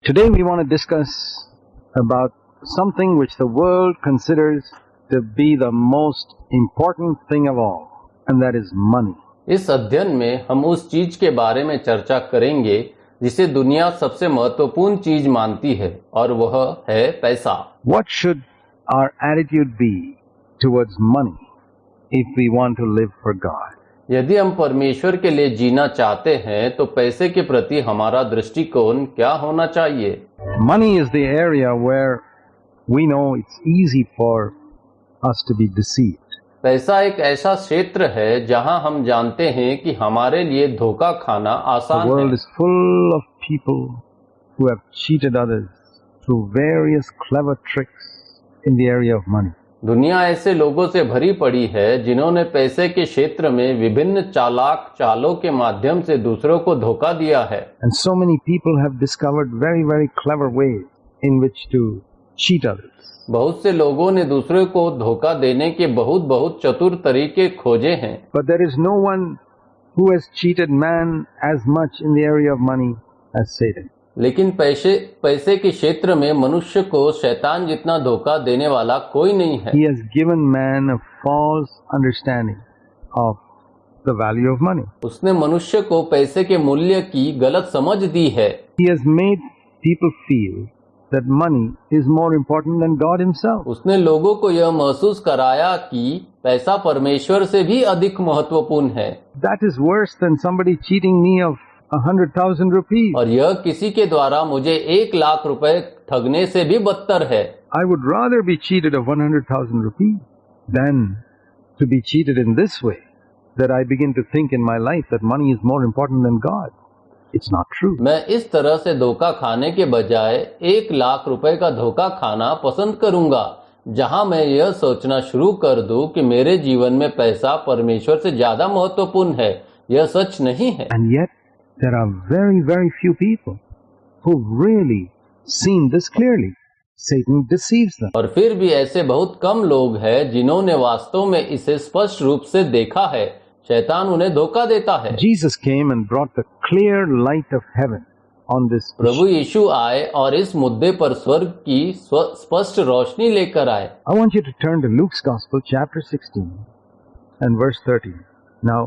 Today we want to discuss about something which the world considers to be the most important thing of all, and that is money. इस अध्ययन में हम उस चीज के बारे में चर्चा करेंगे जिसे दुनिया सबसे महत्वपूर्ण चीज मानती है, और वह है पैसा। What should our attitude be towards money if we want to live for God? यदि हम परमेश्वर के लिए जीना चाहते हैं तो पैसे के प्रति हमारा दृष्टिकोण क्या होना चाहिए? Money is the area where we know it's easy for us to be deceived. पैसा एक ऐसा क्षेत्र है जहां हम जानते हैं कि हमारे लिए धोखा खाना The आसान world है। is full of people who have cheated others through various clever tricks in the area of money. दुनिया ऐसे लोगों से भरी पड़ी है जिन्होंने पैसे के क्षेत्र में विभिन्न चालाक चालों के माध्यम से दूसरों को धोखा दिया है। And so many people have discovered very, very clever ways in which to cheat others. बहुत से लोगों ने दूसरों को धोखा देने के बहुत चतुर तरीके खोजे हैं, But there is no one who has cheated man as much in the area of money as Satan. लेकिन पैसे के क्षेत्र में मनुष्य को शैतान जितना धोखा देने वाला कोई नहीं है। He has given man a false understanding of the value of money. उसने मनुष्य को पैसे के मूल्य की गलत समझ दी है। He has made people feel that money is more important than God himself. उसने लोगों को यह महसूस कराया कि पैसा परमेश्वर से भी अधिक महत्वपूर्ण है, That is worse than somebody cheating me of 100,000 rupees. और यह किसी के द्वारा मुझे 1,00,000 रुपए ठगने से भी बदतर है। I would rather be cheated of 100,000 rupees than to be cheated in this way, that I begin to think in my life that money is more important than God. It's not true. मैं इस तरह से धोखा खाने के बजाय 1,00,000 रुपए का धोखा खाना पसंद करूंगा, जहां मैं यह सोचना शुरू कर दूं कि मेरे जीवन में पैसा परमेश्वर से ज्यादा महत्वपूर्ण है। यह सच नहीं है। And yet, there are very, very few people who've really seen this clearly. Satan deceives them. और फिर भी ऐसे बहुत कम लोग हैं जिन्होंने वास्तव में इसे स्पष्ट रूप से देखा है। शैतान उन्हें धोखा देता है। Jesus came and brought the clear light of heaven on this Prabhu issue. यीशु आए और इस मुद्दे पर स्वर्ग की स्पष्ट रोशनी लेकर आए। I want you to turn to Luke's Gospel, chapter 16 and verse 13. Now,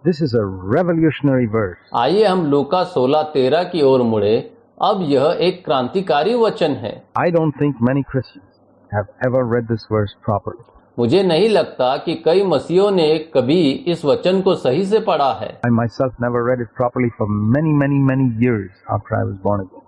this is a revolutionary verse. आइए हम लूका 16:13 की ओर मुड़े। अब यह एक क्रांतिकारी वचन है। I don't think many Christians have ever read this verse properly. मुझे नहीं लगता कि कई मसीहों ने कभी इस वचन को सही से पढ़ा है। I myself never read it properly for many, many, many years after I was born again.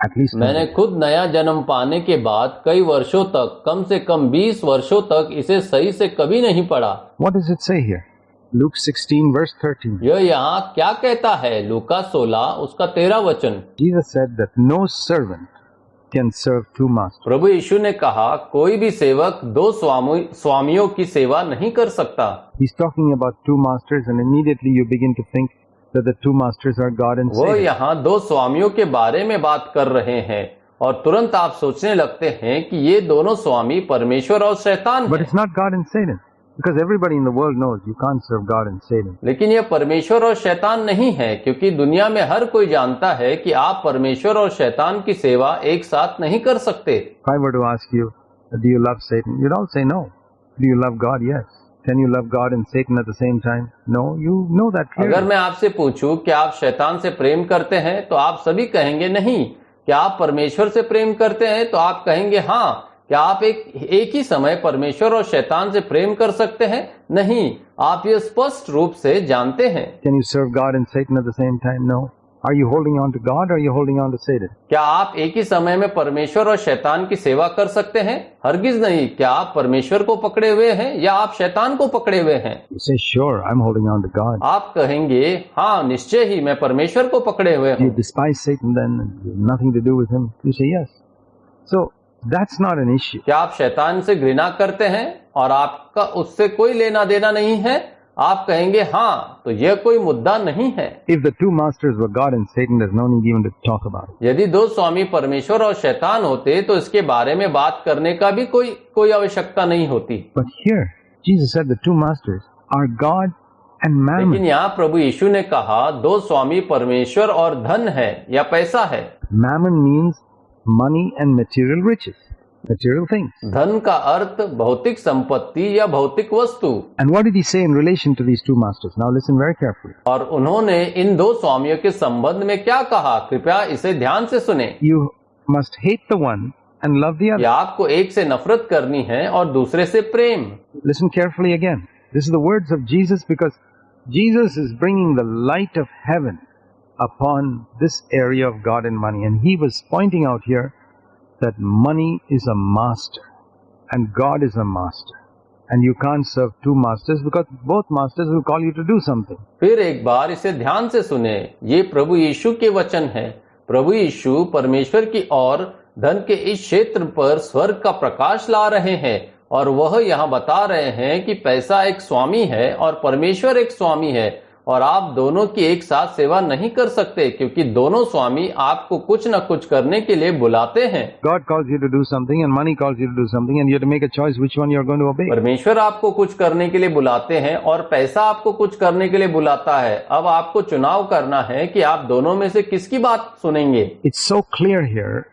At least मैंने खुद नया जन्म पाने के बाद कई वर्षों तक, कम से कम 20 वर्षों तक इसे सही से कभी नहीं पढ़ा। What does it say here? Luke 16 verse 13. यह यहाँ क्या कहता है? लूका 16 उसका 13 वचन। Jesus said that no servant can serve two masters. प्रभु यीशु ने कहा, कोई भी सेवक दो स्वामियों की सेवा नहीं कर सकता। He's talking about two masters, and immediately you begin to think that the two masters are God and वो Satan. यहाँ दो स्वामियों के बारे में बात कर रहे हैं, और तुरंत आप सोचने लगते हैं कि ये दोनों स्वामी परमेश्वर और शैतान But हैं। it's not God and Satan, because everybody in the world knows you can't serve God and Satan. लेकिन यह परमेश्वर और शैतान नहीं है, क्योंकि दुनिया में हर कोई जानता है कि आप परमेश्वर और शैतान की सेवा एक साथ नहीं कर सकते। If I were to ask you, do you love Satan? You'd all say no. Do you love God? Yes. Can you love God and Satan at the same time? No, you know that अगर clearly. मैं आपसे पूछूं कि आप शैतान से प्रेम करते हैं, तो आप सभी कहेंगे नहीं। क्या आप परमेश्वर से प्रेम करते हैं? तो आप कहेंगे हाँ। क्या आप एक ही समय परमेश्वर और शैतान से प्रेम कर सकते हैं? नहीं। आप ये स्पष्ट रूप से जानते हैं। Can you serve God and Satan at the same time? No. Are you holding on to God or are you holding on to Satan? क्या आप एक ही समय में परमेश्वर और शैतान की सेवा कर सकते हैं? हरगिज नहीं। क्या आप परमेश्वर को पकड़े हुए हैं या आप शैतान को पकड़े हुए हैं? You say, sure, I'm holding on to God. आप कहेंगे हाँ, निश्चय ही मैं परमेश्वर को पकड़े हुए Do you हूँ। despise Satan then? You have nothing to do with him? You say, yes. So, that's not an issue. क्या आप शैतान से घृणा करते हैं और आपका उससे कोई लेना देना नहीं है? आप कहेंगे हाँ, तो यह कोई मुद्दा नहीं है। If the two masters were God and Satan, there's no need even to talk about it. यदि दो स्वामी परमेश्वर और शैतान होते तो इसके बारे में बात करने का भी कोई आवश्यकता नहीं होती। But here, Jesus said the two masters are God and mammon. लेकिन यहाँ प्रभु यीशु ने कहा दो स्वामी परमेश्वर और धन है या पैसा है। Mammon means money and material riches, material things. धन का अर्थ भौतिक संपत्ति या भौतिक वस्तु। And what did he say in relation to these two masters? Now listen very carefully. और उन्होंने इन दो स्वामियों के संबंध में क्या कहा, कृपया इसे ध्यान से सुने। You must hate the one and love the कि other. आपको एक से नफरत करनी है और दूसरे से प्रेम। Listen carefully again. This is the words of Jesus, because Jesus is bringing the light of heaven upon this area of God and money. And he was pointing out here that money is a master and God is a master. And you can't serve two masters, because both masters will call you to do something. फिर एक बार इसे ध्यान से सुने, ये प्रभु यीशु के वचन है। प्रभु यीशु परमेश्वर की ओर धन के इस क्षेत्र पर स्वर्ग का प्रकाश ला रहे हैं, और वह यहाँ बता रहे हैं कि पैसा एक स्वामी है और परमेश्वर एक स्वामी है, और आप दोनों की एक साथ सेवा नहीं कर सकते, क्योंकि दोनों स्वामी आपको कुछ न कुछ करने के लिए बुलाते हैं। God calls you to do something and money calls you to do something, and you have to make a choice which one you are going to obey. परमेश्वर आपको कुछ करने के लिए बुलाते हैं और पैसा आपको कुछ करने के लिए बुलाता है। अब आपको चुनाव करना है कि आप दोनों में से किसकी बात सुनेंगे। It's so clear here,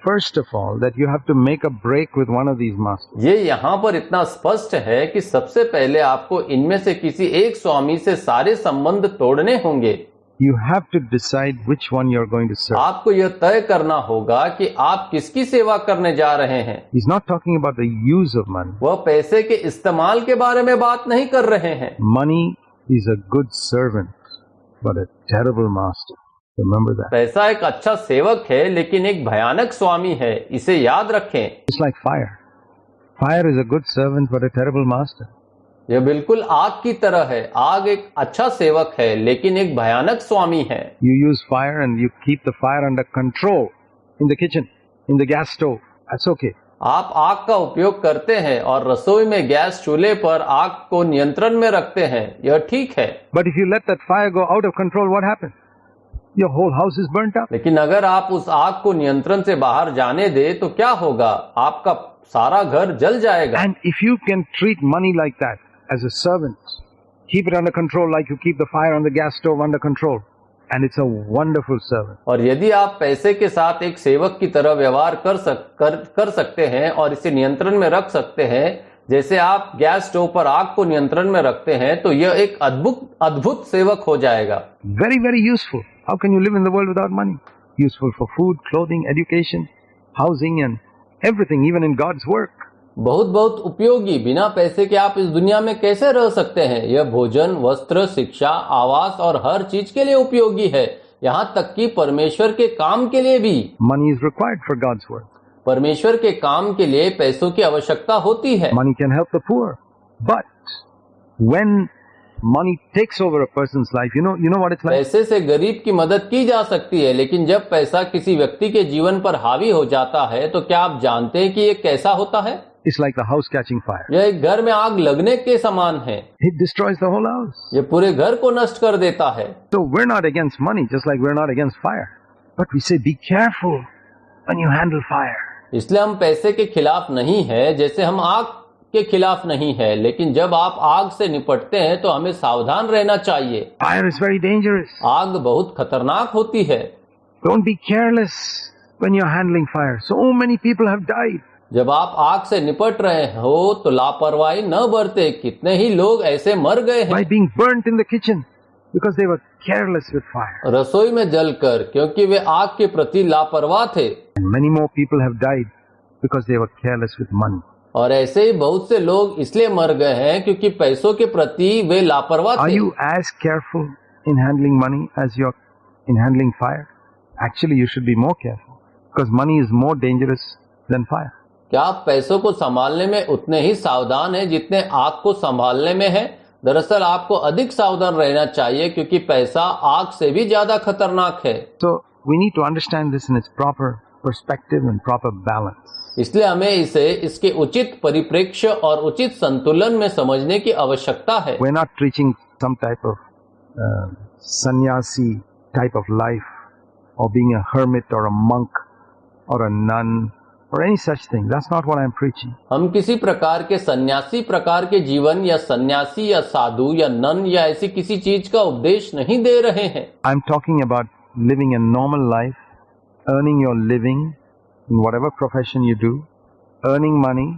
first of all, that you have to make a break with one of these masters. ये यहाँ पर इतना स्पष्ट है कि सबसे पहले आपको इनमें से किसी एक स्वामी से सारे संबंध तोड़ने होंगे। You have to decide which one you are going to serve. आपको यह तय करना होगा कि आप किसकी सेवा करने जा रहे हैं। He's not talking about the use of money. वह पैसे के इस्तेमाल के बारे में बात नहीं कर रहे हैं। Money is a good servant, but a terrible master. Remember that. पैसा एक अच्छा सेवक है, लेकिन एक भयानक स्वामी है, इसे याद रखें। It's like fire. Fire is a good servant, but a terrible master. यह बिल्कुल आग की तरह है। आग एक अच्छा सेवक है, लेकिन एक भयानक स्वामी है। You use fire and you keep the fire under control in the kitchen, in the gas stove. That's okay. आप आग का उपयोग करते हैं और रसोई में गैस चूल्हे पर आग को नियंत्रण में रखते हैं, यह ठीक है। But if you let that fire go out of control, what happens? Your whole house is burnt up. लेकिन अगर आप उस आग को नियंत्रण से बाहर जाने दे तो क्या होगा? आपका सारा घर जल जाएगा। And if you can treat money like that, as a servant, keep it under control like you keep the fire on the gas stove under control, and it's a wonderful servant. और यदि आप पैसे के साथ एक सेवक की तरह व्यवहार कर सकते हैं और इसे नियंत्रण में रख सकते हैं, जैसे आप गैस स्टोव पर आग को नियंत्रण में रखते हैं, तो यह एक अद्भुत सेवक हो जाएगा। Very, very useful. How can you live in the world without money? Useful for food, clothing, education, housing, and everything, even in God's work. बहुत उपयोगी। बिना पैसे के आप इस दुनिया में कैसे रह सकते हैं? यह भोजन, वस्त्र, शिक्षा, आवास और हर चीज के लिए उपयोगी है, यहाँ तक कि परमेश्वर के काम के लिए भी। Money is required for God's work. परमेश्वर के काम के लिए पैसों की आवश्यकता होती है। Money can help the poor, but when money takes over a person's life, you know what it's like. पैसे से गरीब की मदद की जा सकती है, लेकिन जब पैसा किसी व्यक्ति के जीवन पर हावी हो जाता है, तो क्या आप जानते हैं कि ये कैसा होता है? It's like the house catching fire. यह एक घर में आग लगने के समान है। It destroys the whole house. ये पूरे घर को नष्ट कर देता है। So we're not against money, just like we're not against fire. But we say be careful when you handle fire. इसलिए हम पैसे के खिलाफ नहीं है, जैसे हम आग के खिलाफ नहीं है, लेकिन जब आप आग से निपटते हैं तो हमें सावधान रहना चाहिए। Fire is very dangerous. आग बहुत खतरनाक होती है। Don't be careless when you're handling fire. So many people have died. जब आप आग से निपट रहे हो तो लापरवाही न बरते। कितने ही लोग ऐसे मर गए By हैं being burnt in the kitchen because they were careless with fire. रसोई में जलकर, क्योंकि वे आग के प्रति लापरवाह थे। And many more people have died because they were careless with money. और ऐसे ही बहुत से लोग इसलिए मर गए हैं क्योंकि पैसों के प्रति वे लापरवाह Are थे। you as careful in handling money as you're in handling fire? Actually, you should be more careful because money is more dangerous than fire. क्या आप पैसों को संभालने में उतने ही सावधान हैं जितने आग को संभालने में है? दरअसल आपको अधिक सावधान रहना चाहिए, क्योंकि पैसा आग से भी ज्यादा खतरनाक है। So we need to understand this in its proper perspective and proper balance. इसलिए हमें इसे इसके उचित परिप्रेक्ष्य और उचित संतुलन में समझने की आवश्यकता है। We're not preaching some type of sannyasi type of life, or being a hermit or a monk or a nun or any such thing. That's not what I'm preaching. हम किसी प्रकार के सन्यासी प्रकार के जीवन या सन्यासी या साधु या नन या ऐसी किसी चीज का उपदेश नहीं दे रहे हैं। I'm talking about living a normal life, earning your living, in whatever profession you do, earning money,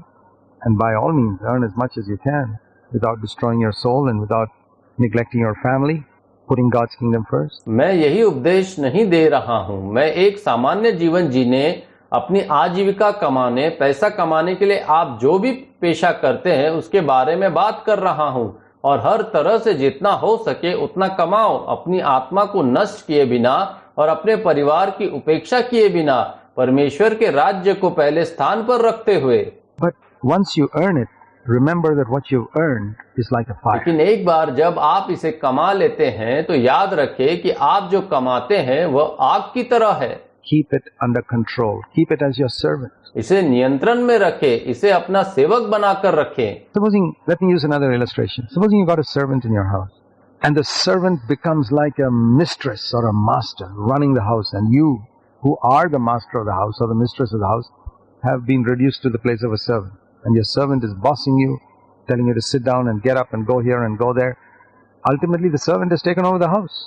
and by all means earn as much as you can without destroying your soul and without neglecting your family, putting God's kingdom first. मैं यही उपदेश नहीं दे रहा हूं। मैं एक सामान्य जीवन जीने, अपनी आजीविका कमाने, पैसा कमाने के लिए आप जो भी पेशा करते हैं उसके बारे में बात कर रहा हूं। और हर तरह से जितना हो सके उतना कमाओ, अपनी आत्मा को नष्ट किए बिना और अपने परिवार की उपेक्षा किए बिना, परमेश्वर के राज्य को पहले स्थान पर रखते हुए। But once you earn it, remember that what you've earned is like a fire. लेकिन एक बार जब आप इसे कमा लेते हैं तो याद रखें कि आप जो कमाते हैं वह आग की तरह है। Keep it under control. Keep it as your servant. इसे नियंत्रण में रखें, इसे अपना सेवक बनाकर रखें। Supposing, let me use another illustration. Supposing you got a servant in your house, and the servant becomes like a mistress or a master running the house, and you, who are the master of the house or the mistress of the house, have been reduced to the place of a servant. And your servant is bossing you, telling you to sit down and get up and go here and go there. Ultimately, the servant has taken over the house.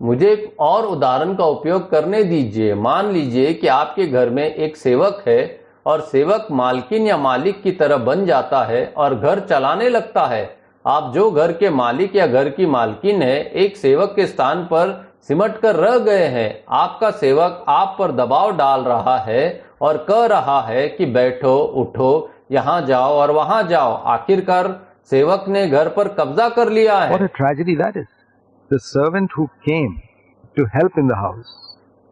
मुझे एक और उदाहरण का उपयोग करने दीजिए। मान लीजिए कि आपके घर में एक सेवक है और सेवक मालकिन या मालिक की तरह बन जाता है और घर चलाने लगता है। आप जो घर के मालिक या घर की मालकिन है, एक सेवक के स्थान पर सिमट कर रह गए हैं। आपका सेवक आप पर दबाव डाल रहा है और कह रहा है कि बैठो, उठो, यहाँ जाओ और वहां जाओ। आखिरकार सेवक ने घर पर कब्जा कर लिया है। What a tragedy that is. The servant who came to help in the house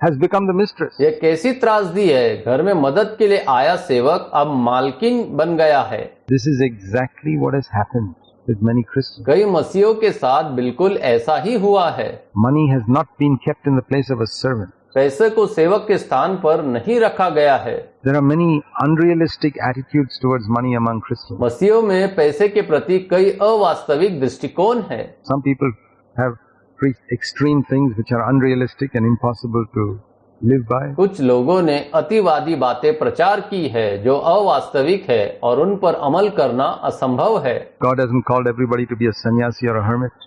has become the mistress. ये कैसी त्रासदी है। घर में मदद के लिए आया सेवक अब मालकिन बन गया है। This is exactly what has happened with many Christians. कई मसीहों के साथ बिल्कुल ऐसा ही हुआ है। Money has not been kept in the place of a servant. पैसे को सेवक के स्थान पर नहीं रखा गया है। There are many unrealistic attitudes towards money among Christians. मसीहों में पैसे के प्रति कई अवास्तविक दृष्टिकोण है। Some people have preached extreme things which are unrealistic and impossible to live by. कुछ लोगों ने अतिवादी बातें प्रचार की है जो अवास्तविक है और उन पर अमल करना असंभव है। God hasn't called everybody to be a sannyasi or a hermit.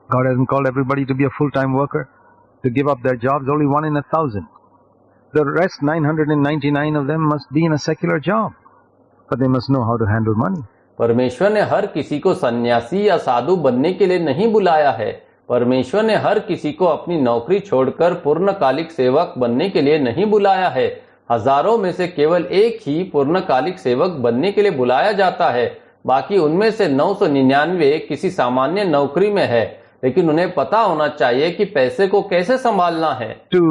God hasn't called everybody to be a full-time worker, to give up their jobs, only 1 in 1,000. The rest 999 of them must be in a secular job, but they must know how to handle money. परमेश्वर ने हर किसी को सन्यासी या साधु बनने के लिए नहीं बुलाया है। परमेश्वर ने हर किसी को अपनी नौकरी छोड़कर पूर्णकालिक सेवक बनने के लिए नहीं बुलाया है। हजारों में से केवल एक ही पूर्णकालिक सेवक बनने के लिए बुलाया जाता है। बाकी उनमें से 999 किसी सामान्य नौकरी में है, लेकिन उन्हें पता होना चाहिए कि पैसे को कैसे संभालना है। To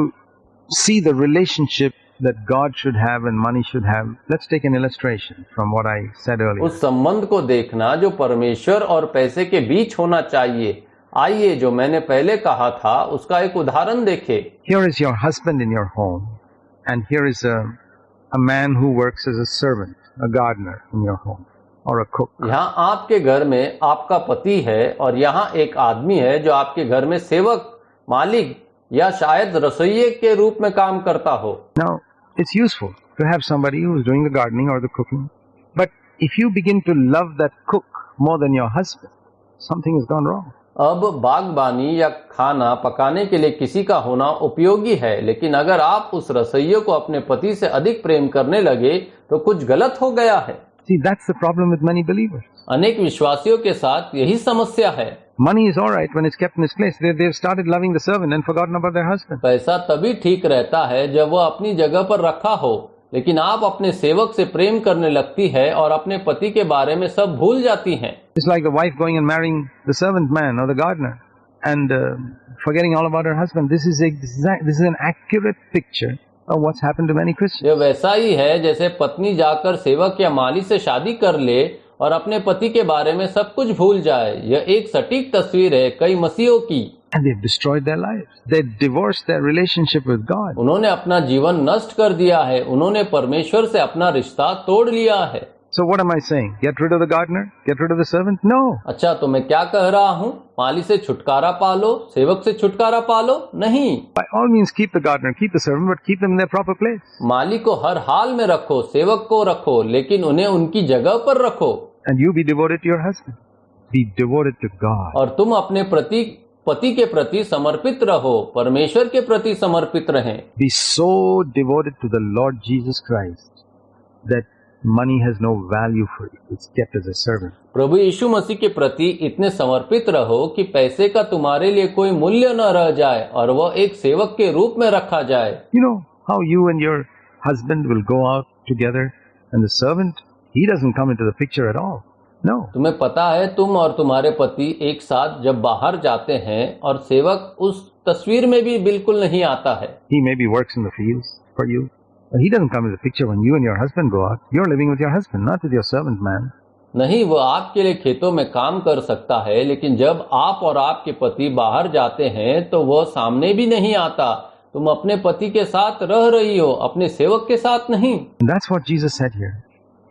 see the relationship that God should have and money should have, let's take an illustration from what I said earlier. उस संबंध को देखना जो परमेश्वर और पैसे के बीच होना चाहिए। आइए, जो मैंने पहले कहा था उसका एक उदाहरण देखें। Here is your husband in your home, and here is a man who works as a servant, a gardener in your home, or a cook. यहाँ आपके घर में आपका पति है और यहाँ एक आदमी है जो आपके घर में सेवक, मालिक या शायद रसोइये के रूप में काम करता हो। Now, it's useful to have somebody who is doing the gardening or the cooking, but if you begin to love that cook more than your husband, something has gone wrong. अब बागबानी या खाना पकाने के लिए किसी का होना उपयोगी है, लेकिन अगर आप उस रसोइये को अपने पति से अधिक प्रेम करने लगे तो कुछ गलत हो गया है। See, that's the problem with many believers. अनेक विश्वासियों के साथ यही समस्या है। Money is all right when it's kept in its place. They've started loving the servant and forgotten about their husband. पैसा तभी ठीक रहता है जब वह अपनी जगह पर रखा हो, लेकिन आप अपने सेवक से प्रेम करने लगती है और अपने पति के बारे में सब भूल जाती हैं। It's like the wife going and marrying the servant man or the gardener and forgetting all about her husband. This is an accurate picture of what's happened to many Christians. यह वैसा ही है जैसे पत्नी जाकर सेवक या माली से शादी कर ले और अपने पति के बारे में सब कुछ भूल जाए। यह एक सटीक तस्वीर है कई मसीहों की। And they've destroyed their lives. They divorced their relationship with God. उन्होंने अपना जीवन नष्ट कर दिया है। उन्होंने परमेश्वर से अपना रिश्ता तोड़ लिया है। So what am I saying? Get rid of the gardener? Get rid of the servant? No. अच्छा, तो मैं क्या कह रहा हूँ? माली से छुटकारा पालो, सेवक से छुटकारा पालो? नहीं। By all means keep the gardener, keep the servant, but keep them in their proper place. माली को हर हाल में रखो, सेवक को रखो, लेकिन उन्हें उनकी जगह पर रखो। And you be devoted to your husband. Be devoted to God. और तुम अपने प्रति पति के प्रति समर्पित रहो, परमेश्वर के प्रति समर्पित रहें। Be so devoted to the Lord Jesus Christ that money has no value for you. It's kept as a servant. प्रभु यीशु मसीह के प्रति इतने समर्पित रहो कि पैसे का तुम्हारे लिए कोई मूल्य न रह जाए और वह एक सेवक के रूप में रखा जाए। You know how you and your husband will go out together and the servant, he doesn't come into the picture at all. No. तुम्हें पता है तुम और तुम्हारे पति एक साथ जब बाहर जाते हैं और सेवक उस तस्वीर में भी बिल्कुल नहीं आता है। He maybe works in the fields for you, but he doesn't come into the picture when you and your husband go out. You're living with your husband, not with your servant man. नहीं, वो आपके लिए खेतों में काम कर सकता है, लेकिन जब आप और आपके पति बाहर जाते हैं तो वह सामने भी नहीं आता। तुम अपने पति के साथ रह रही हो, अपने सेवक के साथ नहीं। And that's what Jesus said here.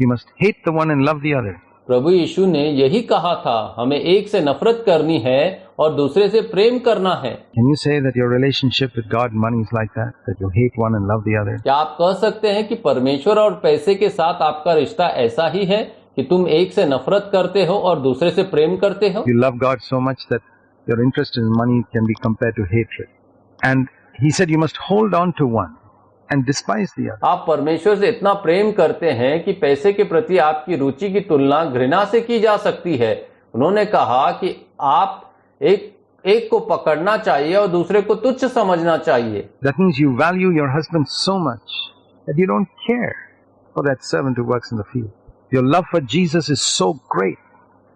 You must hate the one and love the other. प्रभु यीशु ने यही कहा था, हमें एक से नफरत करनी है और दूसरे से प्रेम करना है। Can you say that your relationship with God and money is like that you hate one and love the other? क्या आप कह सकते हैं कि परमेश्वर और पैसे के साथ आपका रिश्ता ऐसा ही है कि तुम एक से नफरत करते हो और दूसरे से प्रेम करते हो? You love God so much that your interest in money can be compared to hatred. And he said you must hold on to one and despise the other. आप परमेश्वर से इतना प्रेम करते हैं कि पैसे के प्रति आपकी रुचि की तुलना घृणा से की जा सकती है। उन्होंने कहा कि आप एक को पकड़ना चाहिए और दूसरे को तुच्छ समझना चाहिए। That means you value your husband so much that you don't care for that servant who works in the field. Your love for Jesus is so great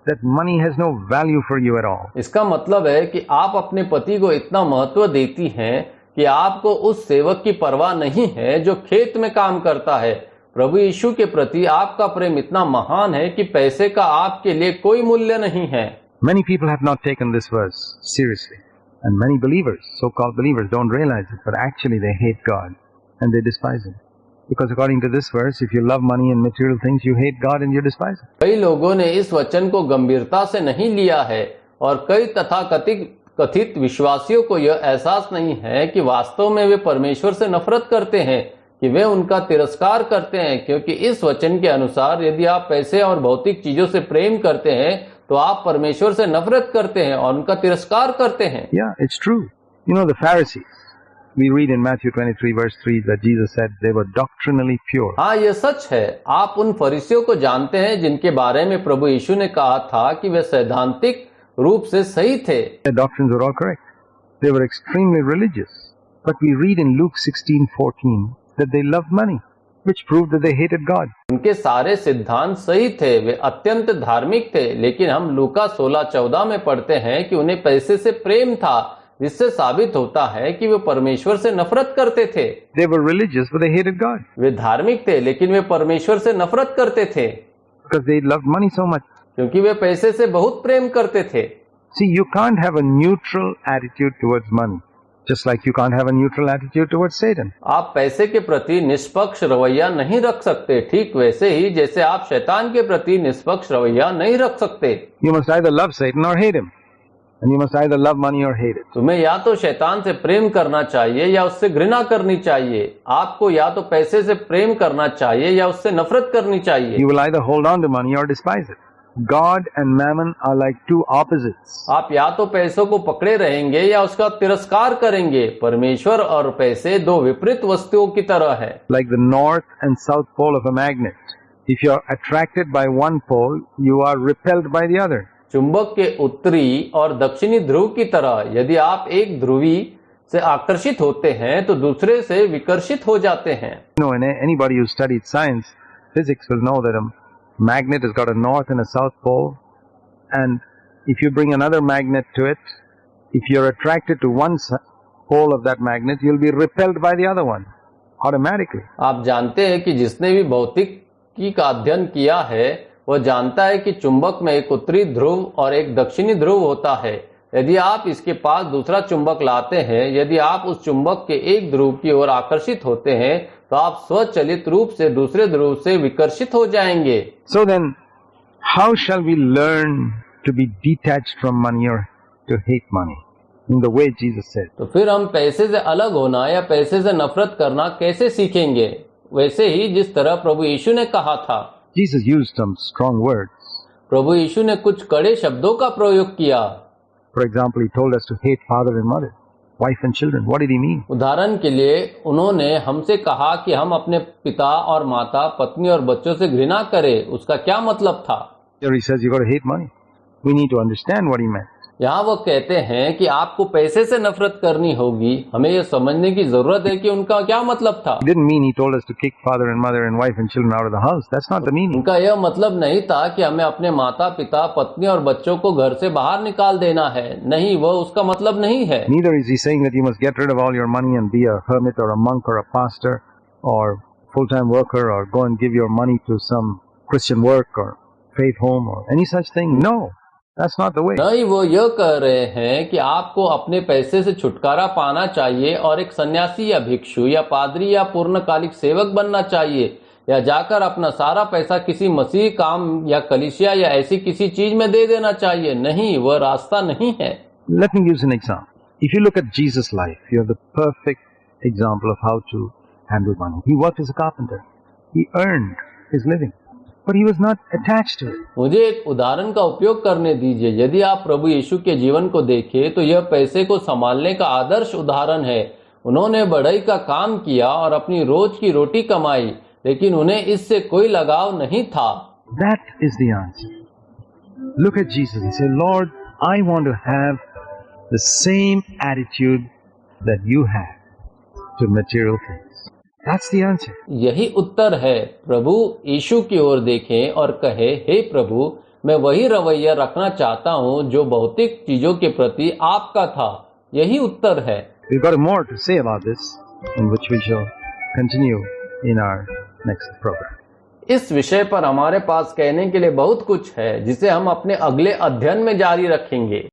that money has no value for you at all. इसका मतलब है कि आप अपने पति को इतना महत्व देती हैं कि आपको उस सेवक की परवाह नहीं है जो खेत में काम करता है। प्रभु यीशु के प्रति आपका प्रेम इतना महान है कि पैसे का आपके लिए कोई मूल्य नहीं है। Many people have not taken this verse seriously, and many believers, so-called believers, don't realize it, but actually they hate God and they despise Him. Because according to this verse, if you love money and material things, you hate God and you despise Him. कई लोगों ने इस वचन को गंभीरता से नहीं लिया है और कई तथाकथित विश्वासियों को यह एहसास नहीं है कि वास्तव में वे परमेश्वर से नफरत करते हैं, कि वे उनका तिरस्कार करते हैं, क्योंकि इस वचन के अनुसार यदि आप पैसे और भौतिक चीजों से प्रेम करते हैं तो आप परमेश्वर से नफरत करते हैं और उनका तिरस्कार करते हैं। Yeah, it's true. You know, the Pharisees, we read in Matthew 23 verse 3 that Jesus said they were doctrinally pure. हाँ, यह सच है। आप उन फरीसियों को जानते हैं जिनके बारे में प्रभु यीशु ने कहा था कि वे सैद्धांतिक रूप से सही थे। Their doctrines were all correct. They were extremely religious. But we read in Luke 16:14 that they loved money, which proved that they hated God. उनके सारे सिद्धांत सही थे, वे अत्यंत धार्मिक थे, लेकिन हम लूका 16:14 में पढ़ते हैं कि उन्हें पैसे से प्रेम था, जिससे साबित होता है कि वे परमेश्वर से नफरत करते थे। They were religious, but they hated God वे धार्मिक थे, लेकिन वे परमेश्वर से नफरत करते थे, because they loved money so much. क्योंकि वे पैसे से बहुत प्रेम करते थे। See, you can't have a neutral attitude towards money, just like you can't have a neutral attitude towards Satan. आप पैसे के प्रति निष्पक्ष रवैया नहीं रख सकते, ठीक वैसे ही जैसे आप शैतान के प्रति निष्पक्ष रवैया नहीं रख सकते। You must either love Satan or hate him. And you must either love money or hate it. तुम्हें या तो शैतान से प्रेम करना चाहिए या उससे घृणा करनी चाहिए। आपको या तो पैसे से प्रेम करना चाहिए या उससे नफरत करनी चाहिए। You will either hold on to money or despise it. God and mammon are like two opposites. आप या तो पैसों को पकड़े रहेंगे या उसका तिरस्कार करेंगे। परमेश्वर और पैसे दो विपरीत वस्तुओं की तरह है। Like the north and south pole of a magnet. If you are attracted by one pole, you are repelled by the other. चुंबक के उत्तरी और दक्षिणी ध्रुव की तरह यदि आप एक ध्रुवी से आकर्षित होते हैं तो दूसरे से विकर्षित हो जाते हैं। You know, and anybody who studied science, physics will know that a magnet has got a north and a south pole, and if you bring another magnet to it, if you're attracted to one pole of that magnet, you'll be repelled by the other one automatically. आप जानते हैं कि जिसने भी भौतिकी का अध्ययन किया है वह जानता है कि चुंबक में एक उत्तरी ध्रुव और एक दक्षिणी ध्रुव होता है। यदि आप इसके पास दूसरा चुंबक लाते हैं, यदि आप उस चुंबक के एक ध्रुव की ओर आकर्षित होते हैं तो आप स्वचालित रूप से दूसरे ध्रुव से विकर्षित हो जाएंगे। So then, how shall we learn to be detached from money or to hate money? In the way Jesus said. तो फिर हम पैसे से अलग होना या पैसे से नफरत करना कैसे सीखेंगे? वैसे ही जिस तरह प्रभु यीशु ने कहा था। Jesus used some strong words. प्रभु यीशु ने कुछ कड़े शब्दों का प्रयोग किया। For example, he told us to hate father and mother, wife and children. What did he mean? उदाहरण के लिए उन्होंने हमसे कहा कि हम अपने पिता और माता, पत्नी और बच्चों से घृणा करें। उसका क्या मतलब था? Here he says you got to hate money. We need to understand what he meant. यहाँ वो कहते हैं कि आपको पैसे से नफरत करनी होगी। हमें ये समझने की जरूरत है कि उनका क्या मतलब था। He didn't mean he told us to kick father and mother and wife and children out of the house. That's not the meaning. उनका यह मतलब नहीं था कि हमें अपने माता पिता, पत्नी और बच्चों को घर से बाहर निकाल देना है। नहीं, वह उसका मतलब नहीं है। Neither is he saying that you must get rid of all your money and be a hermit or a monk or a pastor or full-time worker or go and give your money to some Christian work or faith home or any such thing. No, that's not the way. नहीं, वो यह कह रहे हैं कि आपको अपने पैसे से छुटकारा पाना चाहिए और एक सन्यासी या भिक्षु या पादरी या पूर्णकालिक सेवक बनना चाहिए, या जाकर अपना सारा पैसा किसी मसीह काम या कलीसिया या ऐसी किसी चीज में दे देना चाहिए। नहीं, वह रास्ता नहीं है। Let me use an example. If you look at Jesus' life, you have the perfect example of how to handle money. He worked as a carpenter. He earned his living, but he was not attached to it. मुझे एक उदाहरण का उपयोग करने दीजिए। यदि आप प्रभु यीशु के जीवन को देखें तो यह पैसे को संभालने का आदर्श उदाहरण है। उन्होंने बढ़ई का काम किया और अपनी रोज की रोटी कमाई, लेकिन उन्हें इससे कोई लगाव नहीं था। That is the answer. Look at Jesus and say, Lord, I want to have the same attitude that you have to material things. That's the answer. यही उत्तर है। प्रभु यीशु की ओर देखें और कहे, हे प्रभु, मैं वही रवैया रखना चाहता हूँ जो भौतिक चीजों के प्रति आपका था। यही उत्तर है। We've got more to say about this, in which we shall continue in our next program. इस विषय पर हमारे पास कहने के लिए बहुत कुछ है, जिसे हम अपने अगले अध्ययन में जारी रखेंगे।